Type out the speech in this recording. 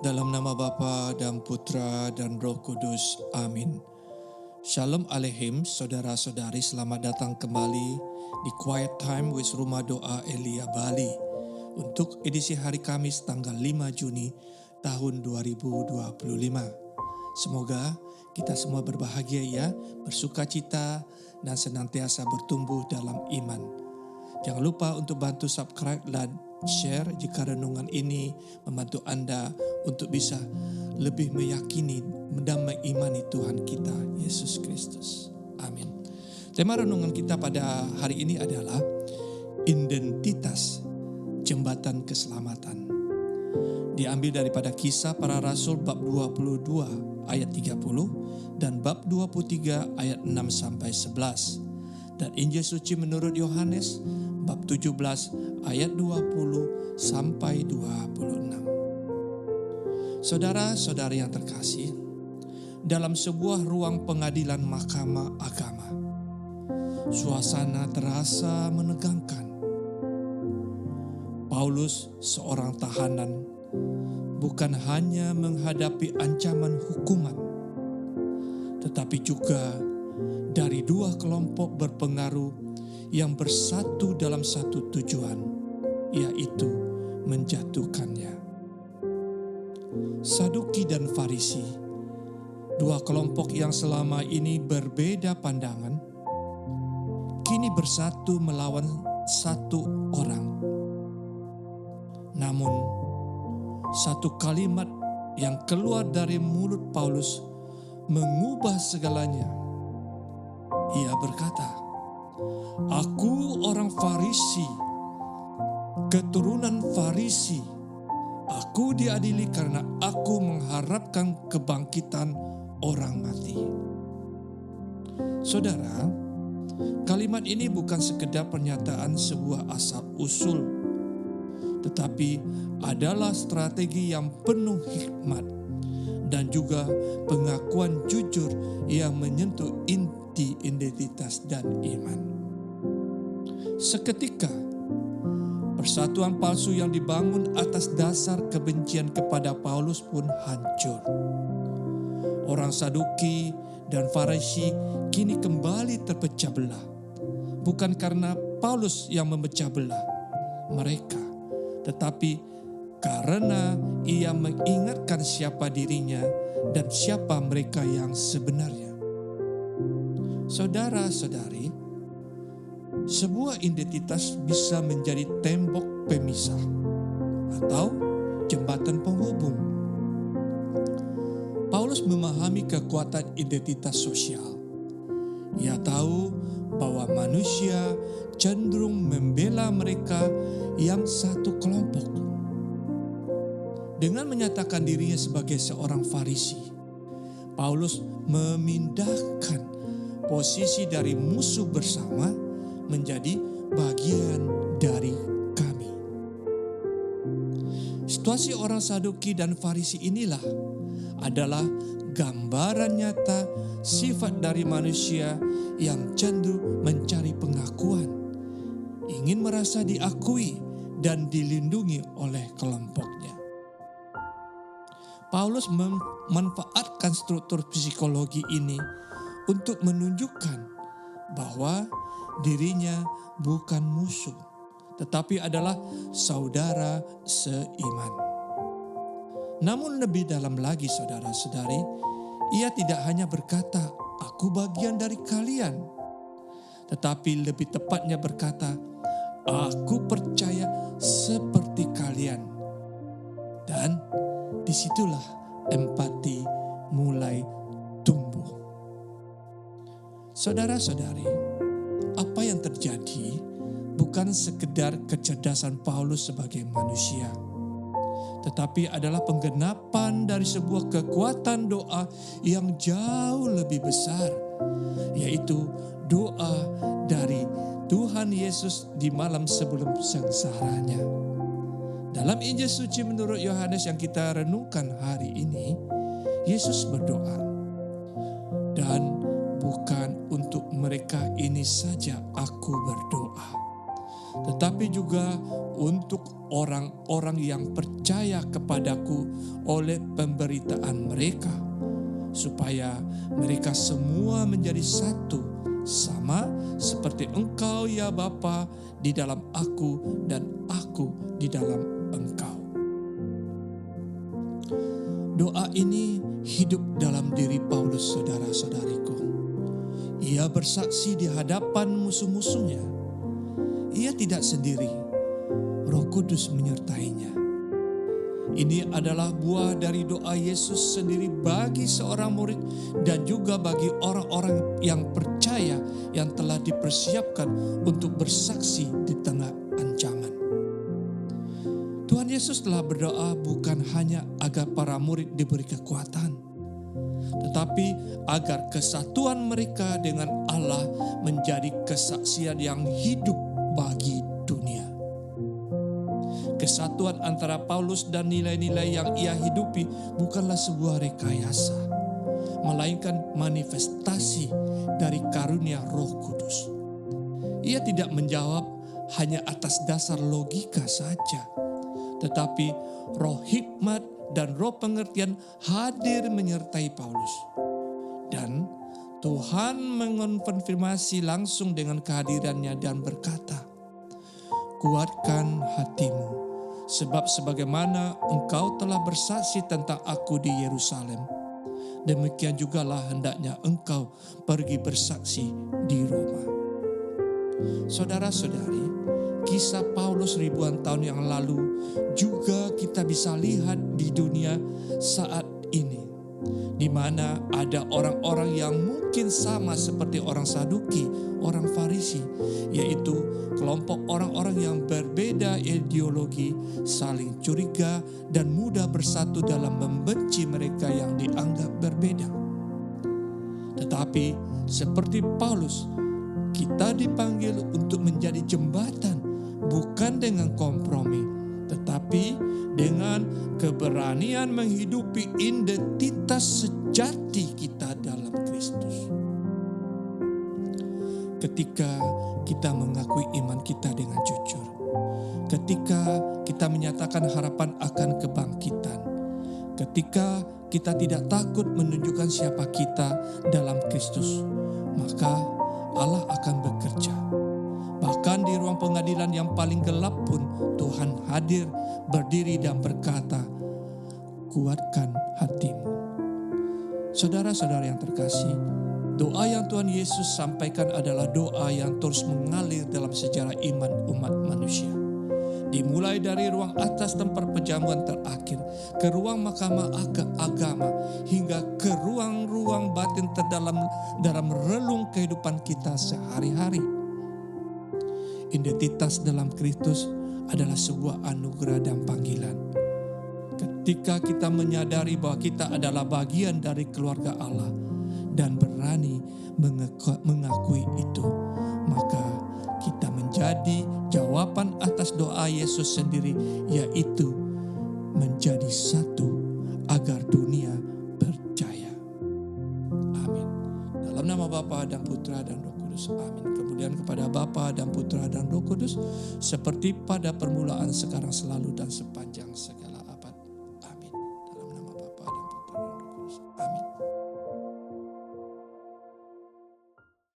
Dalam nama Bapa dan Putra dan Roh Kudus. Amin. Shalom Aleichem, saudara-saudari, selamat datang kembali di Quiet Time with Rumah Doa Elia Bali untuk edisi hari Kamis tanggal 5 Juni tahun 2025. Semoga kita semua berbahagia ya, bersukacita dan senantiasa bertumbuh dalam iman. Jangan lupa untuk bantu subscribe dan share jika renungan ini membantu Anda untuk bisa lebih meyakini dan mengimani Tuhan kita, Yesus Kristus. Amin. Tema renungan kita pada hari ini adalah identitas jembatan keselamatan. Diambil daripada Kisah Para Rasul bab 22 ayat 30 dan bab 23 ayat 6-11. Dan Injil Suci menurut Yohanes bab 17 ayat 20 sampai 26. Saudara-saudari yang terkasih, dalam sebuah ruang pengadilan mahkamah agama, suasana terasa menegangkan. Paulus, seorang tahanan, bukan hanya menghadapi ancaman hukuman, tetapi juga dari dua kelompok berpengaruh yang bersatu dalam satu tujuan, yaitu menjatuhkannya. Saduki dan Farisi, dua kelompok yang selama ini berbeda pandangan, kini bersatu melawan satu orang. Namun, satu kalimat yang keluar dari mulut Paulus mengubah segalanya. Ia berkata, "Aku orang Farisi, keturunan Farisi. Aku diadili karena aku mengharapkan kebangkitan orang mati." Saudara, kalimat ini bukan sekedar pernyataan sebuah asal-usul, tetapi adalah strategi yang penuh hikmat dan juga pengakuan jujur yang menyentuh inti identitas dan iman. Seketika, persatuan palsu yang dibangun atas dasar kebencian kepada Paulus pun hancur. Orang Saduki dan Farisi kini kembali terpecah belah. Bukan karena Paulus yang memecah belah mereka, tetapi karena ia mengingatkan siapa dirinya dan siapa mereka yang sebenarnya. Saudara-saudari, sebuah identitas bisa menjadi tembok pemisah atau jembatan penghubung. Paulus memahami kekuatan identitas sosial. Ia tahu bahwa manusia cenderung membela mereka yang satu kelompok. Dengan menyatakan dirinya sebagai seorang Farisi, Paulus memindahkan posisi dari musuh bersama menjadi bagian dari kami. Situasi orang Saduki dan Farisi inilah adalah gambaran nyata sifat dari manusia yang cenderung mencari pengakuan, ingin merasa diakui dan dilindungi oleh kelompoknya. Paulus memanfaatkan struktur psikologi ini untuk menunjukkan bahwa dirinya bukan musuh, tetapi adalah saudara seiman. Namun lebih dalam lagi, saudara-saudari, ia tidak hanya berkata, "Aku bagian dari kalian," tetapi lebih tepatnya berkata, "Aku percaya seperti kalian." Dan disitulah empati mulai tumbuh. Saudara-saudari, apa yang terjadi bukan sekedar kecerdasan Paulus sebagai manusia, tetapi adalah penggenapan dari sebuah kekuatan doa yang jauh lebih besar, yaitu doa dari Tuhan Yesus di malam sebelum sengsaranya. Dalam Injil Suci menurut Yohanes yang kita renungkan hari ini, Yesus berdoa, "Dan bukan untuk mereka ini saja aku berdoa, tetapi juga untuk orang-orang yang percaya kepadaku oleh pemberitaan mereka, supaya mereka semua menjadi satu, sama seperti Engkau ya Bapa di dalam aku dan aku di dalam Engkau. Doa ini hidup dalam diri Paulus, saudara-saudariku. Ia bersaksi di hadapan musuh-musuhnya. Ia tidak sendiri, Roh Kudus menyertainya. Ini adalah buah dari doa Yesus sendiri bagi seorang murid dan juga bagi orang-orang yang percaya yang telah dipersiapkan untuk bersaksi di tengah ancaman. Tuhan Yesus telah berdoa bukan hanya agar para murid diberi kekuatan, tetapi agar kesatuan mereka dengan Allah menjadi kesaksian yang hidup bagi dunia. Kesatuan antara Paulus dan nilai-nilai yang ia hidupi bukanlah sebuah rekayasa, melainkan manifestasi dari karunia Roh Kudus. Ia tidak menjawab hanya atas dasar logika saja, tetapi roh hikmat dan roh pengertian hadir menyertai Paulus. Dan Tuhan mengonfirmasi langsung dengan kehadirannya dan berkata, "Kuatkan hatimu, sebab sebagaimana engkau telah bersaksi tentang aku di Yerusalem, demikian jugalah hendaknya engkau pergi bersaksi di Roma." Saudara-saudari, kisah Paulus ribuan tahun yang lalu juga kita bisa lihat di dunia saat ini, di mana ada orang-orang yang mungkin sama seperti orang Saduki, orang Farisi, yaitu kelompok orang-orang yang berbeda ideologi, saling curiga dan mudah bersatu dalam membenci mereka yang dianggap berbeda. Tetapi seperti Paulus, kita dipanggil untuk menjadi jembatan, bukan dengan kompromi, tetapi dengan keberanian menghidupi identitas sejati kita dalam Kristus. Ketika kita mengakui iman kita dengan jujur, ketika kita menyatakan harapan akan kebangkitan, ketika kita tidak takut menunjukkan siapa kita dalam Kristus, maka Allah akan bekerja. Bahkan di ruang pengadilan yang paling gelap pun Tuhan hadir, berdiri dan berkata, "Kuatkan hatimu." Saudara-saudara yang terkasih, doa yang Tuhan Yesus sampaikan adalah doa yang terus mengalir dalam sejarah iman umat manusia. Dimulai dari ruang atas tempat perjamuan terakhir, ke ruang mahkamah agama, hingga ke ruang-ruang batin terdalam dalam relung kehidupan kita sehari-hari. Identitas dalam Kristus adalah sebuah anugerah dan panggilan. Ketika kita menyadari bahwa kita adalah bagian dari keluarga Allah dan berani mengakui itu, maka kita menjadi jawaban atas doa Yesus sendiri, yaitu menjadi satu agar dunia percaya. Amin. Dalam nama Bapa dan Putra dan Roh Kudus. Amin. Kemudian kepada Bapa dan Putra dan Roh Kudus, seperti pada permulaan, sekarang, selalu, dan sepanjang segala